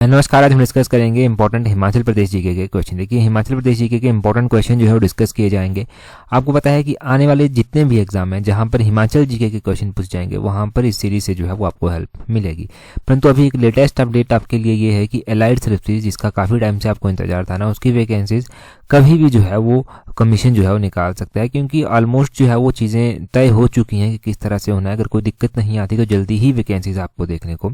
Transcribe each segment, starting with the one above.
नमस्कार। आज हम डिस्कस करेंगे इंपॉर्टेंट हिमाचल प्रदेश जीके के क्वेश्चन। देखिए, हिमाचल प्रदेश जीके के इंपॉर्टेंट क्वेश्चन जो है वो डिस्कस किए जाएंगे। आपको पता है कि आने वाले जितने भी एग्जाम हैं जहां पर हिमाचल जीके के क्वेश्चन पूछ जाएंगे वहां पर इस सीरीज से जो है वो आपको हेल्प मिलेगी। परंतु अभी एक लेटेस्ट अपडेट आपके लिए ये है कि एलाइड सर्विसेज, जिसका काफ़ी टाइम से आपको इंतजार था ना, उसकी वैकेंसीज कभी भी जो है वो कमीशन जो है वो निकाल सकता है, क्योंकि ऑलमोस्ट जो है वो चीज़ें तय हो चुकी हैं कि किस तरह से होना है। अगर कोई दिक्कत नहीं आती तो जल्दी ही वैकेंसीज आपको देखने को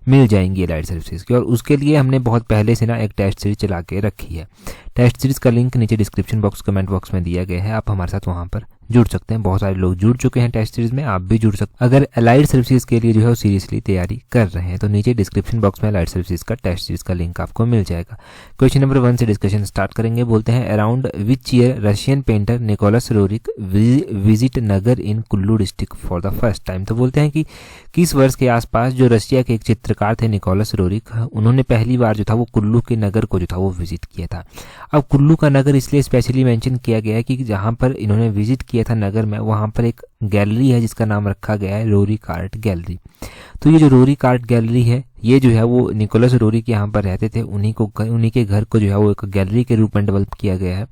मिल जाएंगी एलाइड सर्विसेज की। और उसके लिए हमने बहुत पहले से ना एक टेस्ट सीरीज चला के रखी है। टेस्ट सीरीज का लिंक नीचे डिस्क्रिप्शन बॉक्स, कमेंट बॉक्स में दिया गया है। आप हमारे साथ वहां पर जुड़ सकते हैं। बहुत सारे लोग जुड़ चुके हैं टेस्ट सीरीज में, आप भी जुड़ सकते हैं अगर एलाइड सर्विसेज के लिए जो है वो सीरियसली तैयारी कर रहे हैं। तो नीचे डिस्क्रिप्शन बॉक्स में एलाइड सर्विसेज का टेस्ट सीरीज का लिंक आपको मिल जाएगा। क्वेश्चन नंबर 1 से डिस्कशन स्टार्ट करेंगे। बोलते हैं, around which year Russian painter Nicholas Roerich visit Naggar in Kullu district for the first time. तो बोलते हैं कि किस वर्ष के आसपास जो रशिया के एक चित्रकार थे निकोलस रोरिक, उन्होंने पहली बार जो था वो कुल्लू के नगर को जो था वो विजिट किया था। अब कुल्लू का नगर इसलिए स्पेशली मेंशन किया गया है कि जहां पर इन्होंने विजिट किया था नगर में, वहां पर एक गैलरी है जिसका नाम रखा गया है रोरिक आर्ट गैलरी। तो ये जो रोरिक आर्ट गैलरी है, ये जो है वो निकोलस रोरिक यहाँ पर रहते थे, उन्हीं के घर को जो है वो एक गैलरी के रूप में डेवलप किया गया है।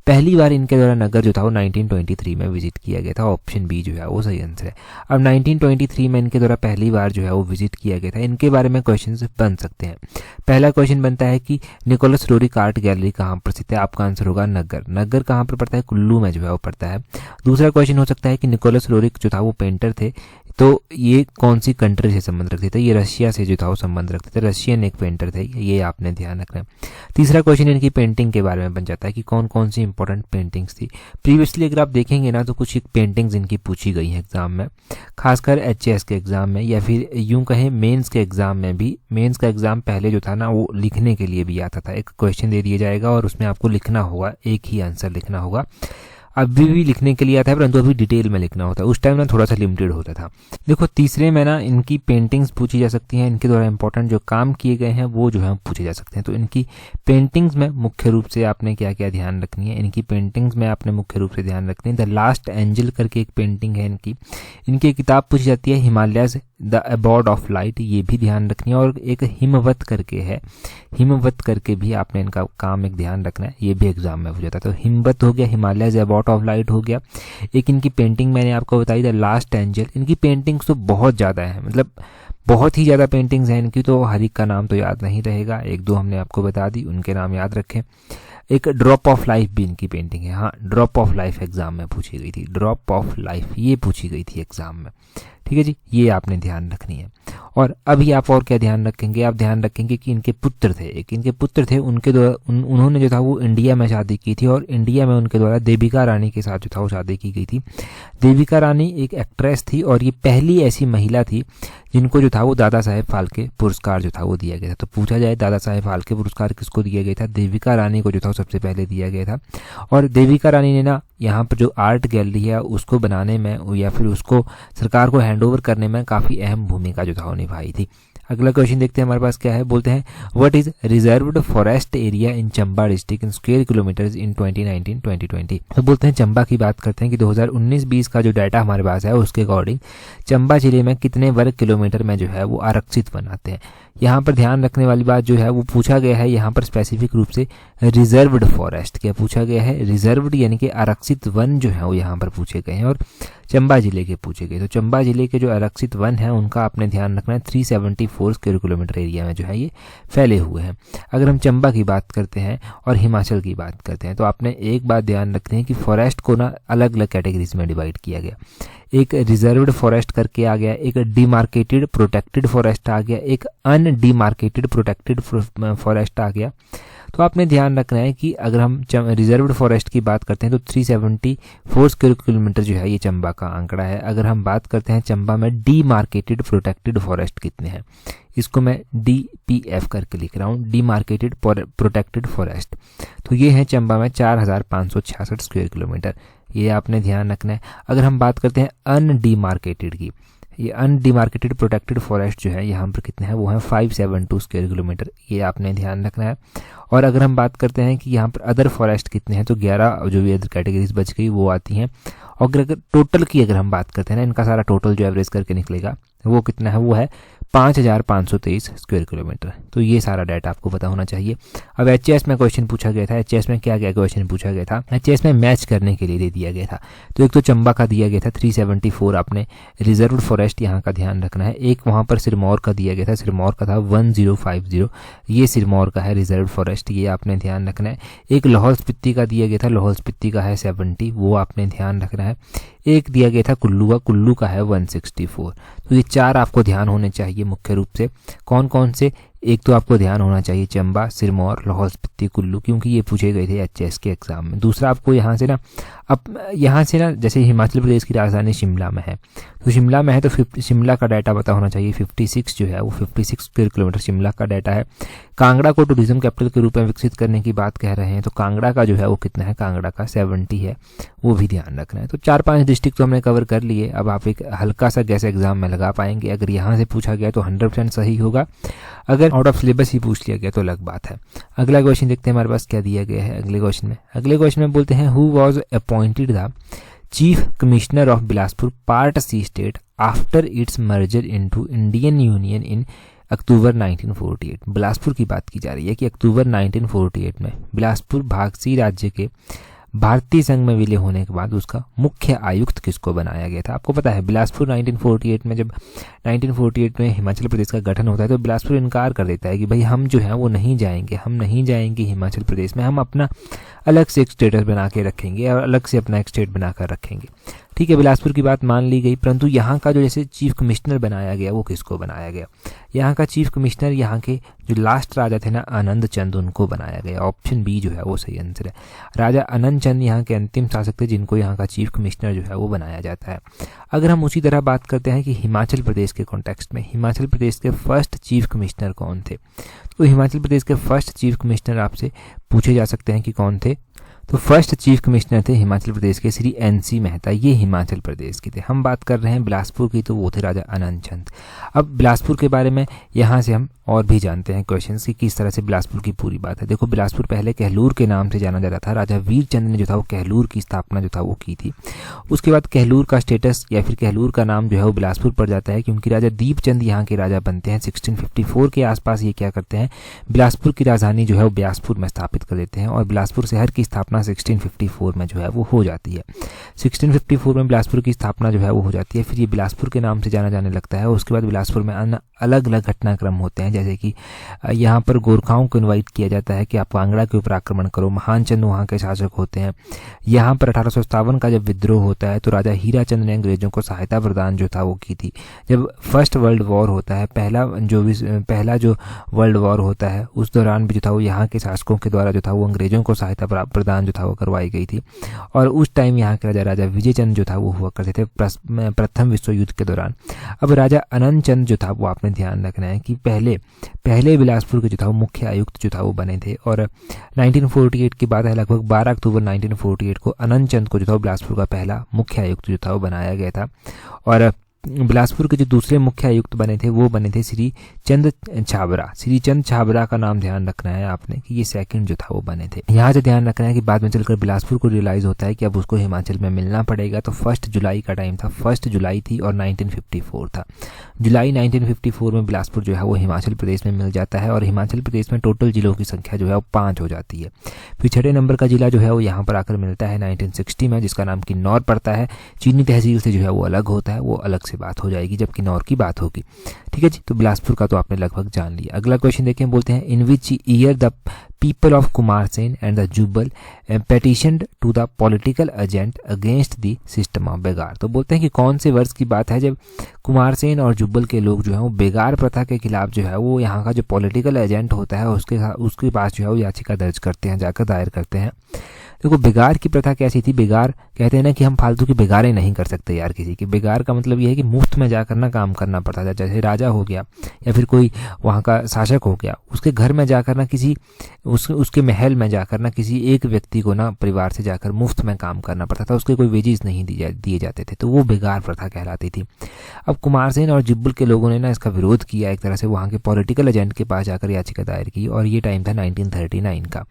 पहली बार इनके द्वारा नगर जो था वो 1923 में विजिट किया गया था। ऑप्शन बी जो है वो सही आंसर है। अब 1923 में इनके द्वारा पहली बार जो है वो विजिट किया गया था। इनके बारे में क्वेश्चन बन सकते हैं। पहला क्वेश्चन बनता है कि निकोलस रोरिक आर्ट गैलरी कहाँ पर स्थित है। आपका आंसर होगा नगर। नगर कहाँ पर पड़ता है? कुल्लू में जो है वो पड़ता है। दूसरा क्वेश्चन हो सकता है कि निकोलस रोरिक जो था वो पेंटर थे, तो ये कौन सी कंट्री से संबंध रखते थे? ये रशिया से जो था वो संबंध रखते थे। रशियन एक पेंटर थे, ये आपने ध्यान रखना है। तीसरा क्वेश्चन इनकी पेंटिंग के बारे में बन जाता है कि कौन कौन सी इंपॉर्टेंट पेंटिंग्स थी। प्रीवियसली अगर आप देखेंगे ना तो कुछ पेंटिंग्स इनकी पूछी गई हैं एग्जाम में, खासकर एचएएस के एग्जाम में, या फिर यूं कहें मेंस के एग्जाम में भी। मेंस का एग्जाम पहले जो था ना वो लिखने के लिए भी आता था। एक क्वेश्चन दे दिया जाएगा और उसमें आपको लिखना होगा, एक ही आंसर लिखना होगा। अभी भी लिखने के लिए आता है, परंतु अभी डिटेल में लिखना होता है। उस टाइम ना थोड़ा सा लिमिटेड होता था। देखो, तीसरे में ना इनकी पेंटिंग्स पूछी जा सकती हैं। इनके द्वारा इंपॉर्टेंट जो काम किए गए हैं वो जो है पूछे जा सकते हैं। तो इनकी पेंटिंग्स में मुख्य रूप से आपने क्या क्या ध्यान रखनी है? इनकी पेंटिंग्स में आपने मुख्य रूप से ध्यान रखनी है द लास्ट एंजल करके एक पेंटिंग है इनकी किताब पूछी जाती है हिमालयज द अबॉर्ड ऑफ लाइट, ये भी ध्यान रखनी है। और एक हिमवत करके है, हिमवत करके भी आपने इनका काम एक ध्यान रखना है, ये भी एग्जाम में हो जाता है। तो हिमवत हो गया, हिमालयज अबॉर्ड ऑफ लाइट हो गया। एक इनकी पेंटिंग मैंने आपको बताई द लास्ट एंजल। इनकी पेंटिंग्स तो बहुत ज़्यादा है, मतलब बहुत ही ज़्यादा पेंटिंग्स हैं इनकी, तो हर एक का नाम तो याद नहीं रहेगा। एक दो हमने आपको बता दी, उनके नाम याद रखें। एक ड्रॉप ऑफ लाइफ भी इनकी पेंटिंग है। हाँ, ड्रॉप ऑफ लाइफ एग्जाम में पूछी गई थी। ड्रॉप ऑफ लाइफ ये पूछी गई थी एग्जाम में। ठीक है जी, ये आपने ध्यान रखनी है। और अभी आप और क्या ध्यान रखेंगे? आप ध्यान रखेंगे कि इनके पुत्र थे, एक इनके पुत्र थे, उनके द्वारा उन्होंने जो था वो इंडिया में शादी की थी, और इंडिया में उनके द्वारा देविका रानी के साथ जो था वो शादी की गई थी। देविका रानी एक एक्ट्रेस थी और ये पहली ऐसी महिला थी जिनको जो था वो दादा साहेब फाल्के पुरस्कार जो था वो दिया गया था। तो पूछा जाए दादा साहेब फाल्के पुरस्कार किसको दिया गया था? देविका रानी को जो था वो सबसे पहले दिया गया था। और देविका रानी ने ना यहाँ पर जो आर्ट गैलरी है उसको बनाने में या फिर उसको सरकार को हैंडओवर करने में काफ़ी अहम भूमिका जो था वो निभाई थी। अगला क्वेश्चन देखते हैं हमारे पास क्या है। बोलते हैं, what is reserved forest area in Chamba district in square kilometres इन 2019-2020। तो बोलते हैं चंबा की बात करते हैं कि 2019-20 का जो डाटा हमारे पास है उसके अकॉर्डिंग चंबा जिले में कितने वर्ग किलोमीटर में जो है वो आरक्षित बनाते हैं। यहाँ पर ध्यान रखने वाली बात जो है वो पूछा गया है यहाँ पर स्पेसिफिक रूप से रिजर्व्ड फॉरेस्ट क्या पूछा गया है? रिजर्व्ड यानी कि आरक्षित वन जो है वो यहाँ पर पूछे गए हैं और चंबा जिले के पूछे गए। तो चंबा जिले के जो आरक्षित वन है उनका आपने ध्यान रखना है। 374 स्क्वायर किलोमीटर एरिया में जो है ये फैले हुए हैं। अगर हम चंबा की बात करते हैं और हिमाचल की बात करते हैं तो आपने एक बात ध्यान रखनी है कि फॉरेस्ट को ना अलग अलग कैटेगरीज में डिवाइड किया गया। एक रिजर्व्ड फॉरेस्ट करके आ गया, एक डिमार्केटेड प्रोटेक्टेड फॉरेस्ट आ गया, एक अनडिमार्केटेड प्रोटेक्टेड फॉरेस्ट आ गया। तो आपने ध्यान रखना है कि अगर हम रिजर्व्ड फॉरेस्ट की बात करते हैं तो 374 स्क्वायर किलोमीटर जो है ये चंबा का आंकड़ा है। अगर हम बात करते हैं चंबा में डीमार्केटेड प्रोटेक्टेड फॉरेस्ट कितने हैं, इसको मैं DPF करके लिख रहा हूँ, डीमार्केटेड प्रोटेक्टेड फॉरेस्ट। तो ये है चंबा में 4566 स्क्वायर किलोमीटर, ये आपने ध्यान रखना है। अगर हम बात करते हैं अनडीमार्केटेड की, ये अनडिमार्केटेड प्रोटेक्टेड फॉरेस्ट जो है यहाँ पर कितने हैं वो है 572 स्क्वायर किलोमीटर, ये आपने ध्यान रखना है। और अगर हम बात करते हैं कि यहाँ पर अदर फॉरेस्ट कितने हैं तो 11 जो भी अदर कैटेगरीज बच गई वो आती हैं। और अगर टोटल की अगर हम बात करते हैं ना, इनका सारा टोटल जो एवरेज करके निकलेगा वो कितना है, वो है 5523 स्क्वायर किलोमीटर। तो ये सारा डाटा आपको पता होना चाहिए। अब एचएएस में क्वेश्चन पूछा गया था। एचएएस में क्या क्या क्वेश्चन पूछा गया था? एचएएस में मैच करने के लिए दे दिया गया था। तो एक तो चंबा का दिया गया था 374, आपने रिजर्व फॉरेस्ट यहाँ का ध्यान रखना है। एक वहाँ पर सिरमौर का दिया गया था, सिरमौर का था 1050, ये सिरमौर का है रिजर्व फॉरेस्ट, ये आपने ध्यान रखना है। एक लाहौल स्पीति का दिया गया था, लाहौल स्पीति का है 70, वो आपने ध्यान रखना है। एक दिया गया था कुल्लू का, कुल्लू का है 164। तो ये 4 आपको ध्यान होने चाहिए मुख्य रूप से। कौन कौन से? एक तो आपको ध्यान होना चाहिए चंबा, सिरमौर, लाहौल स्पीति, कुल्लू, क्योंकि ये पूछे गए थे एचएएस के एग्जाम में। दूसरा आपको यहाँ से ना जैसे हिमाचल प्रदेश की राजधानी शिमला में है, तो शिमला में है तो शिमला का डाटा पता होना चाहिए। 56 जो है वो 56 स्क्वायर किलोमीटर शिमला का डाटा है। कांगड़ा को टूरिज्म कैपिटल के रूप में विकसित करने की बात कह रहे हैं, तो कांगड़ा का जो है वो कितना है? कांगड़ा का 70 है, वो भी ध्यान रखना है। तो 4-5 डिस्ट्रिक्ट तो हमने कवर कर लिए। अब आप एक हल्का सा गैस एग्जाम में लगा पाएंगे। अगर यहाँ से पूछा गया तो 100% सही होगा, अगर आउट ऑफ सिलेबस ही पूछ लिया गया तो अलग बात है। अगला क्वेश्चन देखते हैं हमारे पास क्या दिया गया है अगले क्वेश्चन में बोलते हैं who was appointed the chief commissioner of Bilaspur part C state after its merger into Indian union in October 1948। Bilaspur की बात की जा रही है कि अक्टूबर 1948 में बिलासपुर भाग सी राज्य के भारतीय संघ में विलय होने के बाद उसका मुख्य आयुक्त किसको बनाया गया था? आपको पता है बिलासपुर 1948 में, जब 1948 में हिमाचल प्रदेश का गठन होता है तो बिलासपुर इनकार कर देता है कि भाई हम जो है वो नहीं जाएंगे हिमाचल प्रदेश में, हम अपना अलग से एक स्टेटस बना के रखेंगे और अलग से अपना एक स्टेट बनाकर रखेंगे। ठीक है, बिलासपुर की बात मान ली गई, परंतु यहाँ का जो जैसे चीफ कमिश्नर बनाया गया वो किसको बनाया गया? यहाँ का चीफ कमिश्नर यहाँ के जो लास्ट राजा थे ना आनंद चंद, उनको बनाया गया। ऑप्शन बी जो है वो सही आंसर है। राजा आनंद चंद यहाँ के अंतिम शासक थे जिनको यहाँ का चीफ कमिश्नर जो है वो बनाया जाता है। अगर हम उसी तरह बात करते हैं कि हिमाचल प्रदेश के कॉन्टेक्स्ट में हिमाचल प्रदेश के फर्स्ट चीफ कमिश्नर कौन थे, तो हिमाचल प्रदेश के फर्स्ट चीफ कमिश्नर आपसे पूछे जा सकते हैं कि कौन थे। तो फर्स्ट चीफ कमिश्नर थे हिमाचल प्रदेश के श्री NC मेहता, ये हिमाचल प्रदेश के थे। हम बात कर रहे हैं बिलासपुर की, तो वो थे राजा आनंद चंद। अब बिलासपुर के बारे में यहाँ से हम और भी जानते हैं क्वेश्चंस की किस तरह से बिलासपुर की पूरी बात है। देखो, बिलासपुर पहले कहलूर के नाम से जाना जाता था। राजा वीर चंद ने जो था वो कहलूर की स्थापना जो था वो की थी। उसके बाद कहलूर का स्टेटस या फिर कहलूर का नाम जो है वो बिलासपुर पड़ जाता है, क्योंकि राजा दीपचंद यहाँ के राजा बनते हैं। 1654 के आसपास ये क्या करते हैं, बिलासपुर की राजधानी जो है वो बिलासपुर में स्थापित कर देते हैं और बिलासपुर शहर की स्थापना 1654 में जो है वो हो जाती है। 1654 में बिलासपुर की स्थापना जो है वो हो जाती है। फिर ये बिलासपुर के नाम से जाना जाने लगता है। उसके बाद बिलासपुर में अलग अलग घटनाक्रम होते हैं, जैसे कि यहाँ पर गोरखाओं को इनवाइट किया जाता है कि आप कांगड़ा के ऊपर आक्रमण करो। महानचंद वहाँ के शासक होते हैं। यहाँ पर 1857 का जब विद्रोह होता है तो राजा हीरा चंद ने अंग्रेजों को सहायता प्रदान जो था वो की थी। जब फर्स्ट वर्ल्ड वॉर होता है, पहला जो वर्ल्ड वॉर होता है, उस दौरान भी जो था वो यहाँ के शासकों के द्वारा जो था वो अंग्रेजों को सहायता प्रदान जो था वो करवाई गई थी। और उस टाइम यहाँ के राजा विजय चंद जो था वो हुआ करते थे प्रथम विश्व युद्ध के दौरान। अब राजा अनंत चंद जो था वो आपने ध्यान रखना है कि पहले बिलासपुर के जो था वो मुख्य आयुक्त जो था वो बने थे। और 1948 की बात है, लगभग 12 अक्टूबर 1948 को अनंत चंद को जो था बिलासपुर का पहला मुख्य आयुक्त जो था वो बनाया गया था। और बिलासपुर के जो दूसरे मुख्य आयुक्त बने थे श्री चंद छाबरा का नाम ध्यान रखना है आपने कि ये सेकंड जो था वो बने थे। यहाँ से ध्यान रखना है कि बाद में चलकर बिलासपुर को रियलाइज होता है कि अब उसको हिमाचल में मिलना पड़ेगा। तो 1 जुलाई का टाइम था, 1 जुलाई थी और 1954 था। जुलाई 1954 में बिलासपुर जो है वो हिमाचल प्रदेश में मिल जाता है और हिमाचल प्रदेश में टोटल जिलों की संख्या जो है वो 5 हो जाती है। फिर 6 नंबर का जिला जो है वो यहाँ पर आकर मिलता है 1960 में, जिसका नाम किन्नौर पड़ता है। चीनी तहसील से जो है वो अलग होता है, वो अलग से बात हो जाएगी जब किन्नौर की बात होगी। ठीक है जी, तो बिलासपुर का तो आपने लगभग जान लिया। अगला क्वेश्चन देखें, बोलते हैं in which year the people of Kumarsain and the Jubbal petitioned to the political agent against the system of begar. तो बोलते हैं कि कौन से वर्ष की बात है जब कुमारसेन और जुब्बल के लोग जो है वो बेगार प्रथा के खिलाफ जो है वो यहाँ का जो पॉलिटिकल एजेंट होता है उसके पास जो है वो याचिका दर्ज करते हैं, जाकर दायर करते हैं। देखो, बेगार की प्रथा कैसी थी, बेगार कहते हैं ना कि हम फालतू की बेगारें नहीं कर सकते यार किसी की। बेगार का मतलब ये है कि मुफ्त में जाकर ना काम करना पड़ता था। जैसे राजा हो गया या फिर कोई वहाँ का शासक हो गया, उसके घर में जाकर ना उसके महल में जाकर ना किसी एक व्यक्ति को ना परिवार से जाकर मुफ्त में काम करना पड़ता था, उसके कोई वेजेस नहीं दिए जाते थे, तो वो बेगार प्रथा कहलाती थी। अब कुमारसेन और जुब्बल के लोगों ने ना इसका विरोध किया, एक तरह से वहाँ के पॉलिटिकल एजेंट के पास जाकर याचिका दायर की और ये टाइम था 1939 का।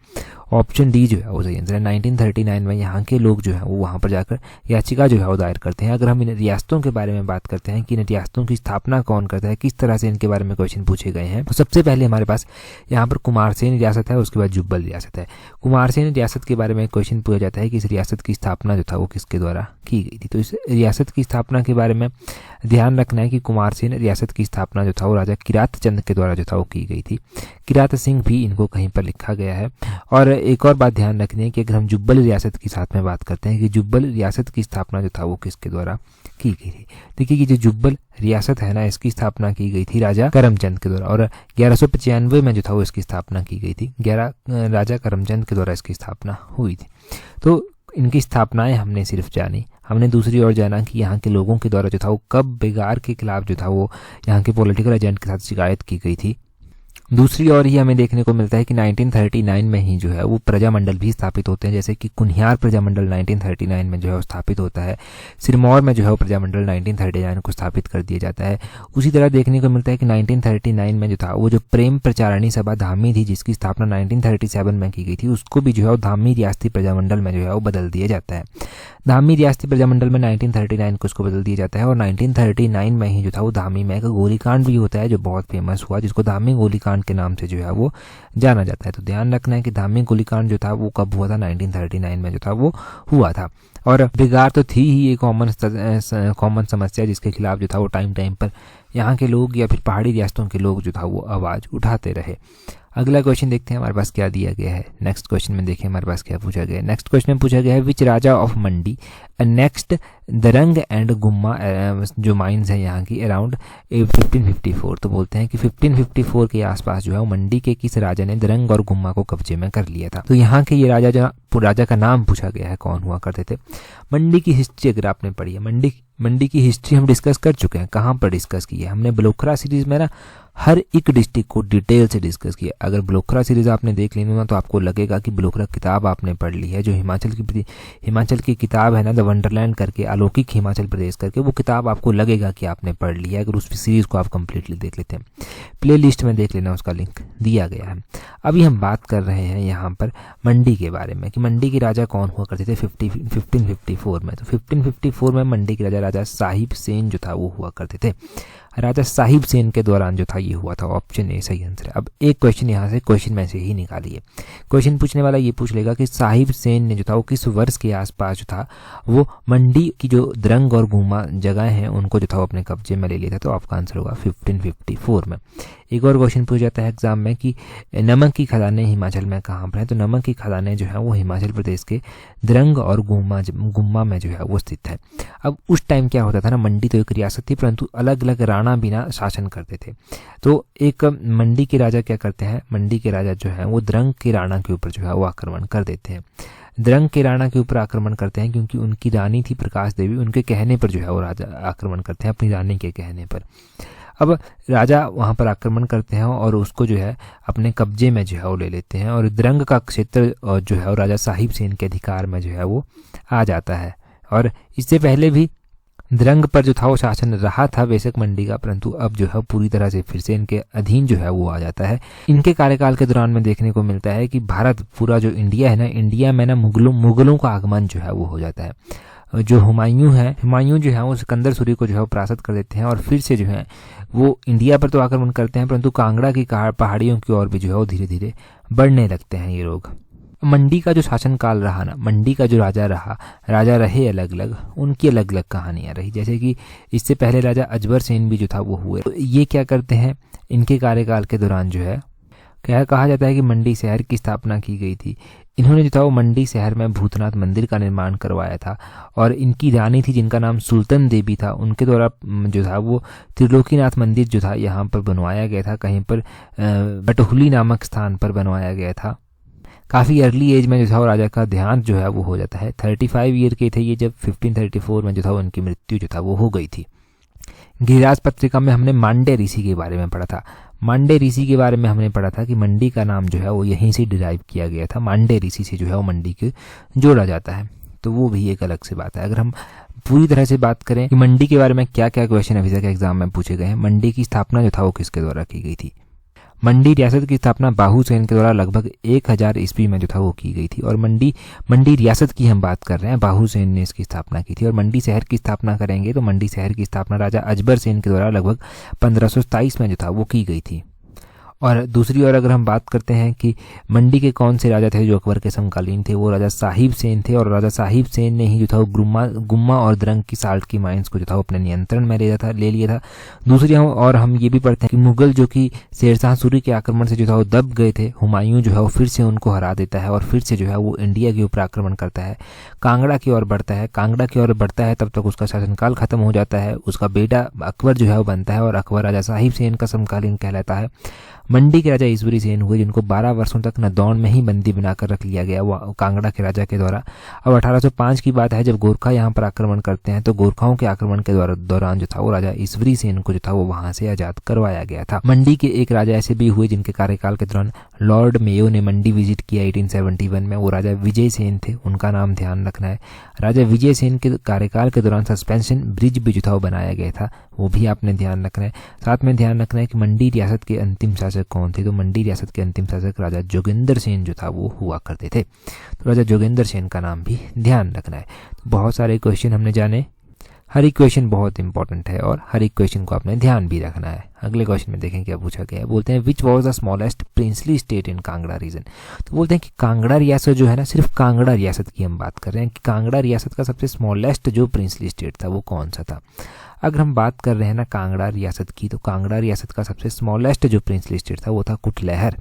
ऑप्शन डी जो है वो सही आंसर है। 1939 में यहाँ के लोग जो है वो वहाँ पर जाकर याचिका जो है वो दायर करते हैं। अगर हम इन रियासतों के बारे में बात करते हैं कि इन रियासतों की स्थापना कौन करता है, किस तरह से इनके बारे में क्वेश्चन पूछे गए हैं, तो सबसे पहले हमारे पास यहाँ पर कुमारसेन रियासत है, उसके बाद जुब्बल रियासत है। कुमारसेन रियासत के बारे में क्वेश्चन पूछा जाता है कि इस रियासत की स्थापना जो था वो किसके द्वारा की गई थी। तो इस रियासत की स्थापना के बारे में ध्यान रखना है कि कुमारसेन रियासत की स्थापना जो था वो राजा किरात चंद के द्वारा जो था वो की गई थी। किरात सिंह भी इनको कहीं पर लिखा गया है। और एक और बात ध्यान रखनी है कि अगर हम जुब्बल रियासत की साथ में बात करते हैं कि जुब्बल रियासत की स्थापना जो था वो किसके द्वारा की गई थी। देखिए कि जो जुब्बल रियासत है ना, इसकी स्थापना की गई थी राजा करमचंद के द्वारा, और 1195 में जो था वो इसकी स्थापना की गई थी। राजा करमचंद के द्वारा इसकी स्थापना हुई थी। तो इनकी स्थापनाएं हमने सिर्फ जानी, हमने दूसरी ओर जाना कि यहाँ के लोगों के द्वारा जो था वो कब बेगार के खिलाफ जो था वो यहाँ के पॉलिटिकल एजेंट के साथ शिकायत की गई थी। दूसरी ओर ही हमें देखने को मिलता है कि 1939 में ही जो है वो प्रजामंडल भी स्थापित होते हैं, जैसे कि कुनिहार प्रजामंडल 1939 में जो है वो स्थापित होता है। सिरमौर में जो है वो प्रजामंडल 1939 को स्थापित कर दिया जाता है। उसी तरह देखने को मिलता है कि 1939 में जो था वो जो प्रेम प्रचारणी सभा धामी थी, जिसकी स्थापना 1937 में की गई थी, उसको भी जो है वो धामी रियासती प्रजामंडल में जो है वो बदल दिया जाता है। धामी रियासती प्रजामंडल में 1939 को उसको बदल दिया जाता है। और 1939 में ही जो था वो धामी में एक गोलीकांड भी होता है जो बहुत फेमस हुआ, जिसको धामी गोलीकांड के नाम से जो है वो जाना जाता है। तो ध्यान रखना है कि धामी गोलीकांड जो था वो कब हुआ था, 1939 में जो था वो हुआ था। और बेगार तो थी ही ये कॉमन समस्या, जिसके खिलाफ जो था वो टाइम टाइम पर यहाँ के लोग या फिर पहाड़ी रियासतों के लोग जो था वो आवाज़ उठाते रहे। अगला क्वेश्चन देखते हैं हमारे पास क्या दिया गया है। नेक्स्ट क्वेश्चन में देखिए हमारे पास क्या पूछा गया है। नेक्स्ट क्वेश्चन में पूछा गया है which raja of Mandi next Darang and Gumma जो माइंस है यहाँ की अराउंड 1554। तो बोलते हैं कि 1554 के आसपास जो है मंडी के किस राजा ने दरंग और गुम्मा को कब्जे में कर लिया था। तो यहाँ के ये राजा का नाम पूछा गया है, कौन हुआ करते थे। मंडी की हिस्ट्री अगर आपने पढ़ी है, मंडी की हिस्ट्री हम डिस्कस कर चुके हैं। कहाँ पर डिस्कस की है हमने? ब्लोखरा सीरीज में ना हर एक डिस्ट्रिक्ट को डिटेल से डिस्कस किया। अगर ब्लोखरा सीरीज आपने देख ली ना तो आपको लगेगा कि ब्लोखरा किताब आपने पढ़ ली है। जो हिमाचल की किताब है ना, द वंडरलैंड करके, अलौकिक हिमाचल प्रदेश करके, वो किताब आपको लगेगा कि आपने पढ़ ली है अगर उस सीरीज को आप कंप्लीटली देख लेते हैं। प्ले लिस्ट में देख लेना, उसका लिंक दिया गया है। अभी हम बात कर रहे हैं यहाँ पर मंडी के बारे में कि मंडी के राजा कौन हुआ करते थे 1554 में। तो 1554 में मंडी के राजा साहिब सेन जो था वो हुआ करते थे। राजा साहिब सेन के दौरान जो था ये हुआ था। ऑप्शन ए सही आंसर है। अब एक क्वेश्चन यहाँ से क्वेश्चन में से ही निकालिए। क्वेश्चन पूछने वाला ये पूछ लेगा कि साहिब सेन ने जो था वो किस वर्ष के आसपास जो था वो मंडी की जो दरंग और गुम्मा जगह हैं उनको जो था वो अपने कब्जे में ले लिया था। तो आपका आंसर होगा 1554 में। एक और क्वेश्चन पूछ जाता है एग्जाम में कि नमक की खदानें हिमाचल में कहाँ पर हैं। तो नमक की खदानें जो है वो हिमाचल प्रदेश के दरंग और गुम्मा में जो है वो स्थित है। अब उस टाइम क्या होता था ना, मंडी तो एक रियासत थी परंतु अलग अलग राणा भी ना शासन करते थे। तो एक मंडी के राजा क्या करते हैं, मंडी के राजा जो है वो दरंग के राणा के ऊपर जो है वो आक्रमण कर देते हैं। दरंग के राणा के ऊपर आक्रमण करते हैं क्योंकि उनकी रानी थी प्रकाश देवी, उनके कहने पर जो है वो राजा आक्रमण करते हैं, अपनी रानी के कहने पर। अब राजा वहाँ पर आक्रमण करते हैं और उसको जो है अपने कब्जे में जो है वो ले लेते हैं और दरंग का क्षेत्र जो है वो राजा साहिब सेन के अधिकार में जो है वो आ जाता है। और इससे पहले भी दरंग पर जो था वो शासन रहा था बेशक मंडी का, परंतु अब जो है पूरी तरह से फिर से इनके अधीन जो है वो आ जाता है। इनके कार्यकाल के दौरान में देखने को मिलता है कि भारत पूरा जो इंडिया है ना, इंडिया में ना मुगलों का आगमन जो है वो हो जाता है। जो हुमायूं जो है वो सिकंदर सूरी को जो है वो परास्त कर देते हैं और फिर से जो है वो इंडिया पर तो आक्रमण करते हैं परंतु कांगड़ा की पहाड़ियों की ओर भी जो है वो धीरे धीरे बढ़ने लगते हैं ये लोग। मंडी का जो शासनकाल रहा ना, मंडी का जो राजा रहे अलग अलग, उनकी अलग अलग कहानियां रही। जैसे कि इससे पहले राजा अजबर सेन भी जो था वो हुए। तो ये क्या करते हैं, इनके कार्यकाल के दौरान जो है क्या कहा जाता है कि मंडी शहर की स्थापना की गई थी। इन्होंने जो था वो मंडी शहर में भूतनाथ मंदिर का निर्माण करवाया था और इनकी रानी थी जिनका नाम सुल्तान देवी था, उनके द्वारा जो था वो त्रिलोकीनाथ मंदिर जो था यहाँ पर बनवाया गया था, कहीं पर बटहुली नामक स्थान पर बनवाया गया था। काफ़ी अर्ली एज में जो था वो राजा का देहांत जो है वो हो जाता है। 35 ईयर के थे ये जब 1534 में जो था उनकी मृत्यु जो था वो हो गई थी। गिरिराज पत्रिका में हमने मांडे ऋषि के बारे में पढ़ा था। मांडे ऋषि के बारे में हमने पढ़ा था कि मंडी का नाम जो है वो यहीं से डिराइव किया गया था, मांडे ऋषि से जो है वो मंडी के जोड़ा जाता है। तो वो भी एक अलग से बात है। अगर हम पूरी तरह से बात करें कि मंडी के बारे में क्या क्या क्वेश्चन अभी तक एग्जाम में पूछे गए हैं, मंडी की स्थापना जो था वो किसके द्वारा की गई थी। मंडी रियासत की स्थापना बाहुसेन के द्वारा लगभग 1000 ईस्वी में जो था वो की गई थी। और मंडी रियासत की हम बात कर रहे हैं, बाहुसेन ने इसकी स्थापना की थी। और मंडी शहर की स्थापना करेंगे तो मंडी शहर की स्थापना राजा अजबर सेन के द्वारा लगभग 1527 में जो था वो की गई थी। और दूसरी ओर अगर हम बात करते हैं कि मंडी के कौन से राजा थे जो अकबर के समकालीन थे, वो राजा साहिब सेन थे। और राजा साहिब सेन ने ही जो था वो गुम्मा और द्रंग की साल्ट की माइंस को जो था वो अपने नियंत्रण में ले लिया था। दूसरी हम ये भी पढ़ते हैं कि मुगल जो कि शेरशाह सूरी के आक्रमण से जो था वो दब गए थे, हुमायूं जो है वो फिर से उनको हरा देता है और फिर से जो है वो इंडिया के ऊपर आक्रमण करता है, कांगड़ा की ओर बढ़ता है। तब तक उसका शासनकाल खत्म हो जाता है, उसका बेटा अकबर जो है वो बनता है और अकबर राजा साहिब सेन का समकालीन कहलाता है। मंडी के राजा ईश्वरी सेन हुए जिनको 12 वर्षों तक नदौन में ही बंदी बनाकर रख लिया गया वो कांगड़ा के राजा के द्वारा। अब 1805 की बात है जब गोरखा यहाँ पर आक्रमण करते हैं, तो गोरखाओं के आक्रमण के दौरान जो था वो राजा ईश्वरी सेन को जो था वो वहां से आजाद करवाया गया था। मंडी के एक राजा ऐसे भी हुए जिनके कार्यकाल के दौरान लॉर्ड मेयो ने मंडी विजिट किया 1871 में, वो राजा विजय सेन थे, उनका नाम ध्यान रखना है। राजा विजय सेन के कार्यकाल के दौरान सस्पेंशन ब्रिज भी जो था वो बनाया गया था, वो भी आपने ध्यान रखना है। साथ में ध्यान रखना है कि मंडी रियासत के अंतिम शासक कौन थे, तो मंडी रियासत के अंतिम शासक राजा जोगिंदर सेन जो था वो हुआ करते थे। तो राजा जोगिंदर सेन का नाम भी ध्यान रखना है। तो बहुत सारे क्वेश्चन हमने जाने, हर एक क्वेश्चन बहुत इंपॉर्टेंट है और हर एक क्वेश्चन को आपने ध्यान भी रखना है। अगले क्वेश्चन में देखें क्या पूछा गया है। बोलते हैं which was the smallest princely state in Kangra region. तो बोलते हैं कि कांगड़ा रियासत जो है ना, सिर्फ कांगड़ा रियासत की हम बात कर रहे हैं कि कांगड़ा रियासत का सबसे स्मॉलेस्ट जो प्रिंसली स्टेट था वो कौन सा था। अगर हम बात कर रहे हैं ना कांगड़ा रियासत की, तो कांगड़ा रियासत का सबसे स्मॉलेस्ट जो प्रिंसली स्टेट था वो था कुटलैहर।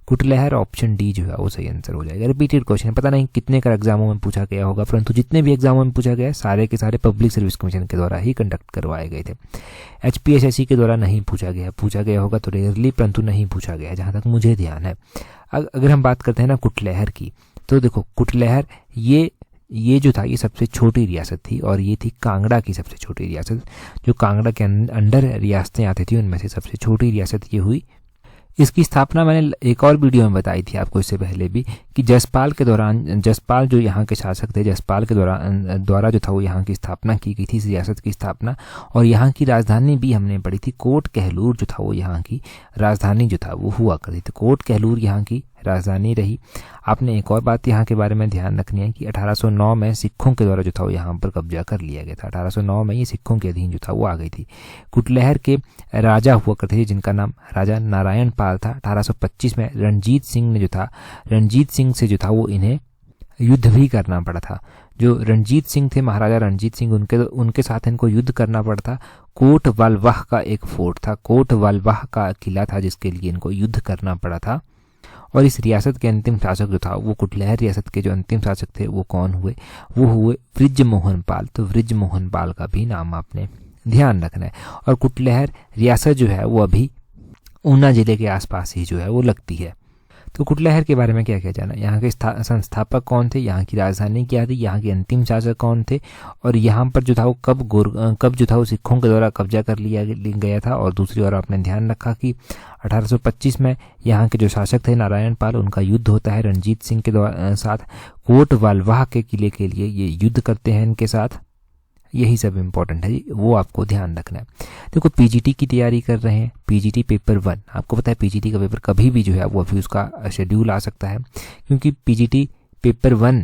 कुटलैहर ऑप्शन डी जो है वो सही आंसर हो जाएगा। रिपीटेड क्वेश्चन है, पता नहीं कितने का एग्जामों में पूछा गया होगा, परंतु जितने भी एग्जामों में पूछा गया सारे के सारे पब्लिक सर्विस कमीशन के द्वारा ही कंडक्ट करवाए गए थे। HPSSC के द्वारा नहीं पूछा गया होगा तो रेयरली, परंतु नहीं पूछा गया जहाँ तक मुझे ध्यान है। अगर हम बात करते हैं ना कुटलैहर की, तो देखो कुटलैहर ये जो था ये सबसे छोटी रियासत थी और ये थी कांगड़ा की सबसे छोटी रियासत। जो कांगड़ा के अंडर रियासतें आती थी उनमें से सबसे छोटी रियासत ये हुई। इसकी स्थापना मैंने एक और वीडियो में बताई थी आपको इससे पहले भी कि जसपाल जो यहाँ के शासक थे, जसपाल के द्वारा जो था वो यहाँ की स्थापना की गई थी, इस रियासत की स्थापना। और यहाँ की राजधानी भी हमने पढ़ी थी, कोट कहलूर जो था वो यहाँ की राजधानी जो था वो हुआ करती थी। कोट कहलूर यहाँ की राजधानी रही। आपने एक और बात यहाँ के बारे में ध्यान रखनी है कि 1809 में सिखों के द्वारा जो था वो यहाँ पर कब्जा कर लिया गया था। 1809 में ये सिखों के अधीन जो था वो आ गई थी। कुटलैहर के राजा हुआ करते थे जिनका नाम राजा नारायण पाल था। 1825 में रणजीत सिंह से जो था वो इन्हें युद्ध भी करना पड़ा था। जो रणजीत सिंह थे, महाराजा रणजीत सिंह, उनके साथ इनको युद्ध करना पड़ा था। कोट वालवाह का एक फोर्ट था, कोट वालवाह का किला था जिसके लिए इनको युद्ध करना पड़ा था। और इस रियासत के अंतिम शासक जो था वो कुटलैहर रियासत के जो अंतिम शासक थे वो कौन हुए, वो हुए वृजमोहन पाल। तो वृजमोहन पाल का भी नाम आपने ध्यान रखना है। और कुटलैहर रियासत जो है वो अभी ऊना जिले के आसपास ही जो है वो लगती है। तो कुटलैहर के बारे में क्या क्या जाना, यहाँ के संस्थापक कौन थे, यहाँ की राजधानी क्या थी, यहाँ के अंतिम शासक कौन थे, और यहाँ पर जो था वो कब जो था वो सिखों के द्वारा कब्जा कर लिया गया था। और दूसरी ओर आपने ध्यान रखा कि 1825 में यहाँ के जो शासक थे नारायण पाल, उनका युद्ध होता है रणजीत सिंह के साथ। कोट वालवाह के किले के लिए ये युद्ध करते हैं इनके साथ। यही सब इम्पोर्टेंट है, वो आपको ध्यान रखना है। देखो पीजीटी की तैयारी कर रहे हैं, पीजीटी पेपर 1, आपको पता है पीजीटी का पेपर कभी भी जो है वो अभी उसका शेड्यूल आ सकता है, क्योंकि पीजीटी पेपर 1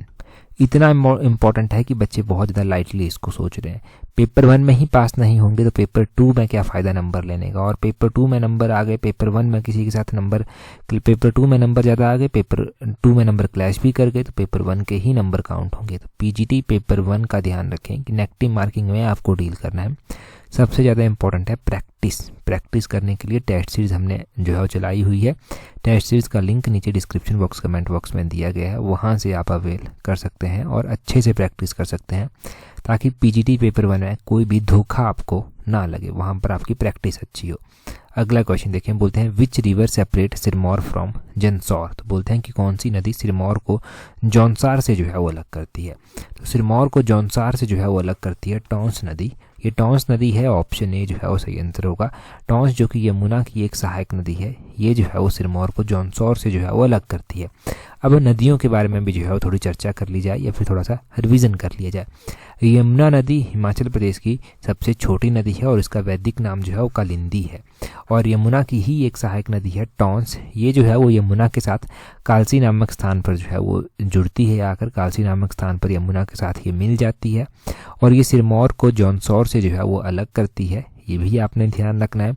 इतना इम्पोर्टेंट है कि बच्चे बहुत ज़्यादा लाइटली इसको सोच रहे हैं। पेपर 1 में ही पास नहीं होंगे तो पेपर 2 में क्या फ़ायदा नंबर लेने का। और पेपर 2 में नंबर आ गए, पेपर 1 में किसी के साथ पेपर 2 में नंबर ज़्यादा आ गए, पेपर 2 में नंबर क्लैश भी कर गए तो पेपर 1 के ही नंबर काउंट होंगे। तो पीजीटी पेपर 1 का ध्यान रखें कि नेगेटिव मार्किंग में आपको डील करना है। सबसे ज़्यादा इंपॉर्टेंट है प्रैक्टिस करने के लिए टेस्ट सीरीज़ हमने जो है वो चलाई हुई है। टेस्ट सीरीज़ का लिंक नीचे डिस्क्रिप्शन बॉक्स कमेंट बॉक्स में दिया गया है, वहाँ से आप अवेल कर सकते हैं और अच्छे से प्रैक्टिस कर सकते हैं ताकि पीजीटी पेपर 1 में कोई भी धोखा आपको ना लगे, वहाँ पर आपकी प्रैक्टिस अच्छी हो। अगला क्वेश्चन देखें, बोलते हैं which river separate Sirmaur from Jaunsar. तो बोलते हैं कि कौन सी नदी सिरमौर को जौनसार से जो है वो अलग करती है। तो सिरमौर को जौनसार से जो है वो अलग करती है टॉन्स नदी। ये टॉन्स नदी है, ऑप्शन ए जो है वो सही आंसर होगा। टॉन्स जो कि यमुना की एक सहायक नदी है, ये जो है वो सिरमौर को जौनसौर से जो है वो अलग करती है। अब नदियों के बारे में भी जो है वो थोड़ी चर्चा कर ली जाए या फिर थोड़ा सा रिवीजन कर लिया जाए। यमुना नदी हिमाचल प्रदेश की सबसे छोटी नदी है और इसका वैदिक नाम जो है वो कालिंदी है, और यमुना की ही एक सहायक नदी है टॉन्स। ये जो है वो यमुना के साथ कालसी नामक स्थान पर जो है वो जुड़ती है, आकर कालसी नामक स्थान पर यमुना के साथ ये मिल जाती है, और ये सिरमौर को जौनसौर से जो है वो अलग करती है। ये भी आपने ध्यान रखना है।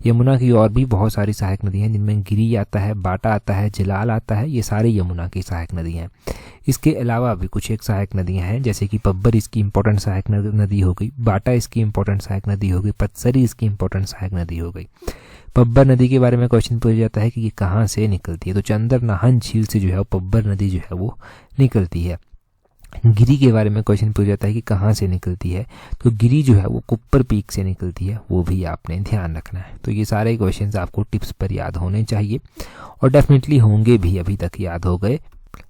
यमुना की और भी बहुत सारी सहायक नदी हैं, जिनमें गिरी आता है, बाटा आता है, जलाल आता है, ये सारे यमुना की सहायक नदी हैं। इसके अलावा भी कुछ एक सहायक नदियां हैं, जैसे कि पब्बर इसकी इंपॉर्टेंट सहायक नदी हो गई, बाटा इसकी इंपॉर्टेंट सहायक नदी हो गई, पतसरी इसकी इंपॉर्टेंट सहायक नदी हो गई। पब्बर नदी के बारे में क्वेश्चन पूछा जाता है कि ये कहाँ से निकलती है, तो चंदर नाहन झील से जो है पब्बर नदी जो है वो निकलती है। गिरी के बारे में क्वेश्चन पूछा जाता है कि कहाँ से निकलती है, तो गिरी जो है वो कुप्पर पीक से निकलती है, वो भी आपने ध्यान रखना है। तो ये सारे क्वेश्चंस आपको टिप्स पर याद होने चाहिए, और डेफिनेटली होंगे भी, अभी तक याद हो गए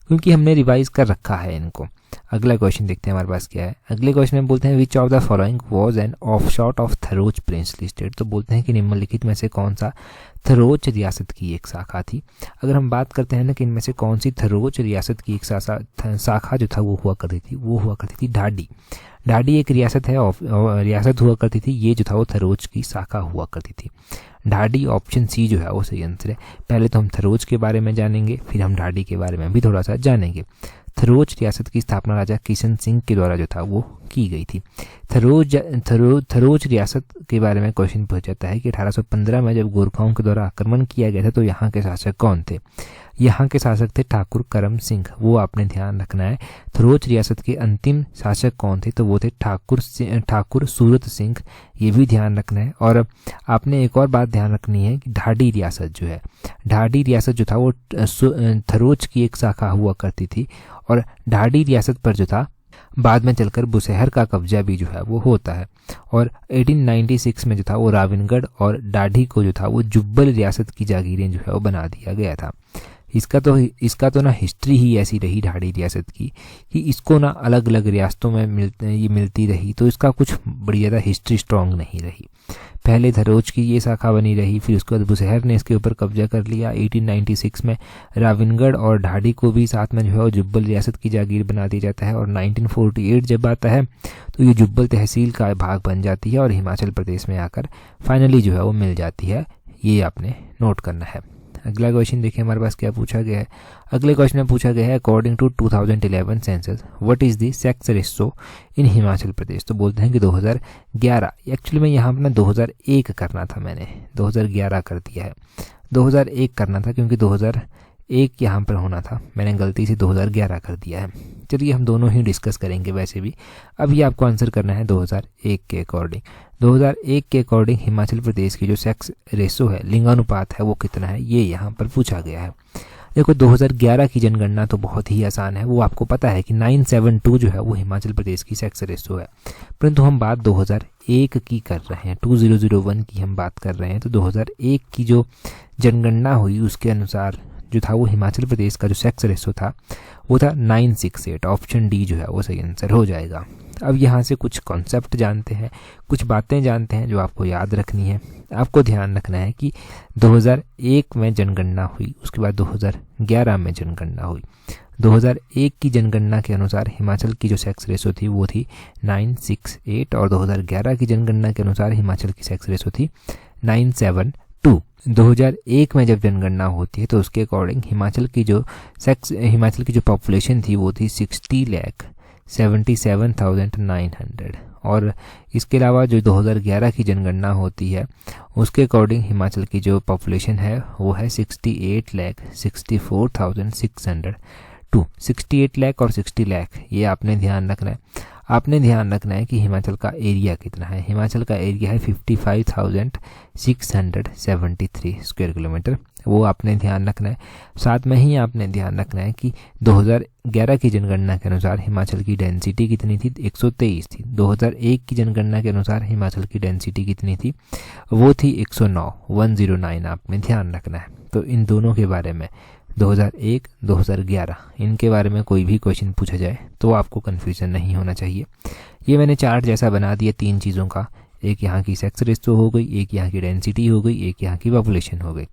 क्योंकि हमने रिवाइज कर रखा है इनको। अगला क्वेश्चन देखते हैं हमारे पास क्या है। अगले क्वेश्चन में बोलते हैं which of the following was an offshoot of Tharoch princely state, तो बोलते हैं कि निम्नलिखित में से कौन सा थरोच रियासत की एक शाखा थी। अगर हम बात करते हैं ना कि इनमें से कौन सी थरोच रियासत की एक शाखा जो था वो हुआ करती थी, वो हुआ करती थी ढाडी। ढाडी एक रियासत है, रियासत हुआ करती थी, ये जो था वो थरोच की शाखा हुआ करती थी। ढाडी ऑप्शन सी जो है वो सही आंसर है। पहले तो हम थरोच के बारे में जानेंगे, फिर हम ढाडी के बारे में भी थोड़ा सा जानेंगे। थरोच रियासत की स्थापना राजा किशन सिंह के द्वारा जो था वो की गई थी। थरोच रियासत के बारे में क्वेश्चन पूछा जाता है कि 1815 में जब गोरखाओं के द्वारा आक्रमण किया गया था तो यहाँ के शासक कौन थे। यहाँ के शासक थे ठाकुर करम सिंह, वो आपने ध्यान रखना है। थरोच रियासत के अंतिम शासक कौन थे, तो वो थे ठाकुर सूरत सिंह, ये भी ध्यान रखना है। और आपने एक और बात ध्यान रखनी है कि ढाडी रियासत जो है, ढाडी रियासत जो था वो थरोच की एक शाखा हुआ करती थी, और ढाडी रियासत पर जो था बाद में चलकर बुशहर का कब्जा भी जो है वो होता है। और 1896 में जो था वो रावणगढ़ और डाढ़ी को जो था वो जुब्बल रियासत की जागीरें जो है वो बना दिया गया था। इसका तो ना हिस्ट्री ही ऐसी रही ढाडी रियासत की कि इसको ना अलग अलग रियासतों में मिलती रही, तो इसका कुछ बड़ी ज़्यादा हिस्ट्री स्ट्रॉन्ग नहीं रही। पहले थरोच की ये शाखा बनी रही, फिर उसके बाद बुशहर ने इसके ऊपर कब्जा कर लिया। 1896 में रावणगढ़ और ढाडी को भी साथ में जो है वो जुब्बल रियासत की जागीर बना दिया जाता है, और 1948 जब आता है तो ये जुब्बल तहसील का भाग बन जाती है और हिमाचल प्रदेश में आकर फाइनली जो है वो मिल जाती है। ये आपने नोट करना है। अगला क्वेश्चन देखिए हमारे पास क्या पूछा गया है। अगले क्वेश्चन में पूछा गया है according to 2011 census what is the sex ratio in Himachal Pradesh, तो बोलते हैं कि 2011। एक्चुअली में यहाँ पर 2001 करना था, मैंने 2011 कर दिया है। 2001 करना था क्योंकि 2001 यहाँ पर होना था, मैंने गलती से 2011 कर दिया है। चलिए हम दोनों ही डिस्कस करेंगे। वैसे भी अभी आपको आंसर करना है 2001 के अकॉर्डिंग। 2001 के अकॉर्डिंग हिमाचल प्रदेश की जो सेक्स रेशो है, लिंगानुपात है, वो कितना है, ये यहाँ पर पूछा गया है। देखो 2011 की जनगणना तो बहुत ही आसान है, वो आपको पता है कि 972 जो है वो हिमाचल प्रदेश की सेक्स रेशो है। परंतु हम बात 2001 की कर रहे हैं, 2001 की हम बात कर रहे हैं। तो 2001 की जो जनगणना हुई उसके अनुसार जो था वो हिमाचल प्रदेश का जो सेक्स रेशो था वो था 968। ऑप्शन डी जो है वो सही आंसर हो जाएगा। अब यहाँ से कुछ कॉन्सेप्ट जानते हैं, कुछ बातें जानते हैं जो आपको याद रखनी है। आपको ध्यान रखना है कि 2001 में जनगणना हुई, उसके बाद 2011 में जनगणना हुई। 2001 की जनगणना के अनुसार हिमाचल की जो सेक्स रेशो थी वो थी 968, और 2011 की जनगणना के अनुसार हिमाचल की सेक्स रेशो थी 972। 2001 में जब जनगणना होती है तो उसके अकॉर्डिंग हिमाचल की जो पॉपुलेशन थी वो थी 60,77,900, और इसके अलावा जो 2011 की जनगणना होती है उसके अकॉर्डिंग हिमाचल की जो पॉपुलेशन है वो है 68,64,600। 68 लाख और 60 लाख, ये आपने ध्यान रखना है। आपने ध्यान रखना है कि हिमाचल का एरिया कितना है। हिमाचल का एरिया है 55,673 स्क्वायर किलोमीटर, वो आपने ध्यान रखना है। साथ में ही आपने ध्यान रखना है कि 2011 की जनगणना के अनुसार हिमाचल की डेंसिटी कितनी थी, 123 थी। 2001 की जनगणना के अनुसार हिमाचल की डेंसिटी कितनी थी, वो थी 109 आपने ध्यान रखना है। तो इन दोनों के बारे में 2001, 2011 इनके बारे में कोई भी क्वेश्चन पूछा जाए तो आपको कन्फ्यूजन नहीं होना चाहिए। ये मैंने चार्ट जैसा बना दिया तीन चीज़ों का, एक यहाँ की सेक्स रेशो हो गई, एक यहाँ की डेंसिटी हो गई, एक यहाँ की पॉपुलेशन हो गई।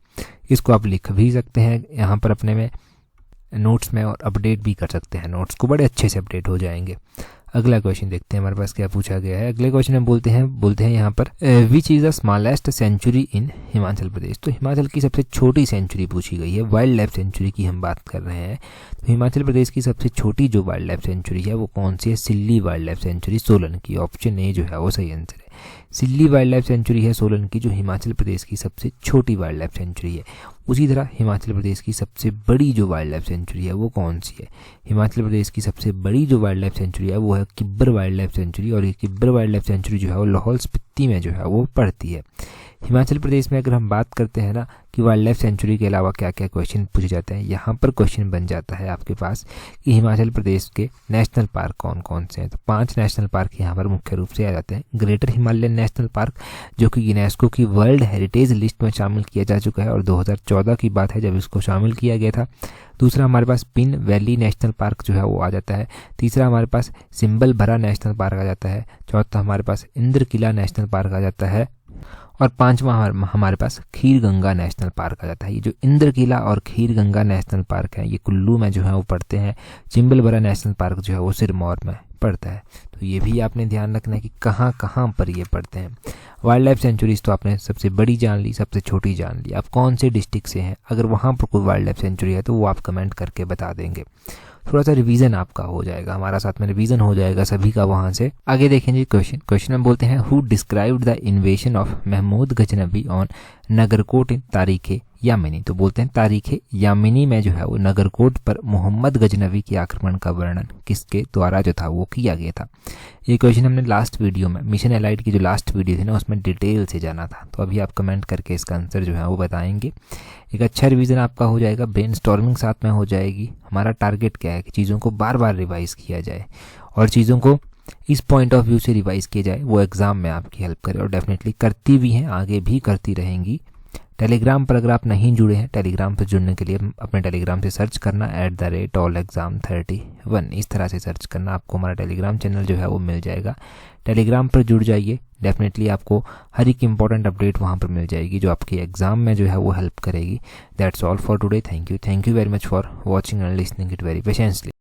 इसको आप लिख भी सकते हैं यहाँ पर अपने में, नोट्स में और अपडेट भी कर सकते हैं, नोट्स को बड़े अच्छे से अपडेट हो जाएंगे। अगला क्वेश्चन देखते हैं हमारे पास क्या पूछा गया है। अगले क्वेश्चन में बोलते हैं यहाँ पर which is the smallest sanctuary in Himachal Pradesh. तो हिमाचल की सबसे छोटी सेंचुरी पूछी गई है, वाइल्ड लाइफ सेंचुरी की हम बात कर रहे हैं। तो हिमाचल प्रदेश की सबसे छोटी जो वाइल्ड लाइफ सेंचुरी है वो कौन सी है? सिल्ली वाइल्ड लाइफ सेंचुरी सोलन की। ऑप्शन ए जो है वो सही आंसर है। सिल्ली वाइल्ड लाइफ सेंचुरी है सोलन की, जो हिमाचल प्रदेश की सबसे छोटी वाइल्ड लाइफ सेंचुरी है। उसी तरह हिमाचल प्रदेश की सबसे बड़ी जो वाइल्ड लाइफ सेंचुरी है वो कौन सी है? हिमाचल प्रदेश की सबसे बड़ी जो वाइल्ड लाइफ सेंचुरी है वो है किब्बर वाइल्ड लाइफ सेंचुरी, और ये किब्बर वाइल्ड लाइफ सेंचुरी जो है वो लाहौल स्पीति में जो है वो पड़ती है। हिमाचल प्रदेश में अगर हम बात करते हैं ना कि वाइल्ड लाइफ सेंचुरी के अलावा क्या क्या क्वेश्चन पूछे जाते हैं, यहाँ पर क्वेश्चन बन जाता है आपके पास कि हिमाचल प्रदेश के नेशनल पार्क कौन कौन से हैं। तो 5 नेशनल पार्क यहाँ पर मुख्य रूप से आ जाते हैं। ग्रेटर हिमालयन नेशनल पार्क जो कि यूनेस्को की वर्ल्ड हेरिटेज लिस्ट में शामिल किया जा चुका है, और 2014 की बात है जब इसको शामिल किया गया था। दूसरा हमारे पास पिन वैली नेशनल पार्क जो है वो आ जाता है। तीसरा हमारे पास सिंबल भरा नेशनल पार्क आ जाता है। चौथा हमारे पास इंद्र किला नेशनल पार्क आ जाता है, और 5वां हमारे पास खीर गंगा नेशनल पार्क आ जाता है। ये जो इंद्र किला और खीर गंगा नेशनल पार्क है ये कुल्लू में जो है वो पड़ते हैं। चिंबलबरा नेशनल पार्क जो है वो सिरमौर में पड़ता है। तो ये भी आपने ध्यान रखना है कि कहाँ कहाँ पर ये पड़ते हैं। वाइल्ड लाइफ सेंचुरीज तो आपने सबसे बड़ी जान ली, सबसे छोटी जान ली। आप कौन से डिस्ट्रिक्ट से हैं, अगर वहाँ पर कोई वाइल्ड लाइफ सेंचुरी है तो वो आप कमेंट करके बता देंगे। थोड़ा सा रिवीजन आपका हो जाएगा, हमारा साथ में रिवीजन हो जाएगा सभी का। वहां से आगे देखेंगे क्वेश्चन में बोलते हैं who described the invasion of Mahmud Ghaznavi on Nagarkot in Tarikhe Yamini. तो बोलते हैं तारीखे यामिनी में जो है वो नगरकोट पर मोहम्मद गजनबी के आक्रमण का वर्णन किसके द्वारा जो था वो किया गया था। ये क्वेश्चन हमने लास्ट वीडियो में मिशन एलाइट की जो लास्ट वीडियो थी ना उसमें डिटेल से जाना था। तो अभी आप कमेंट करके इसका आंसर जो है वो बताएंगे। एक अच्छा रिवीजन आपका हो जाएगा, ब्रेनस्टॉर्मिंग साथ में हो जाएगी। हमारा टारगेट क्या है कि चीज़ों को बार बार रिवाइज किया जाए और चीज़ों को इस पॉइंट ऑफ व्यू से रिवाइज किया जाए, वो एग्ज़ाम में आपकी हेल्प करे, और डेफिनेटली करती भी हैं, आगे भी करती रहेंगी। टेलीग्राम पर अगर आप नहीं जुड़े हैं, टेलीग्राम पर जुड़ने के लिए अपने टेलीग्राम से सर्च करना @allexam31, इस तरह से सर्च करना, आपको हमारा टेलीग्राम चैनल जो है वो मिल जाएगा। टेलीग्राम पर जुड़ जाइए, डेफिनेटली आपको हर एक इंपॉर्टेंट अपडेट वहाँ पर मिल जाएगी जो आपके एग्जाम में जो है वो हेल्प करेगी। That's all for today. Thank you very much for watching and listening it very patiently.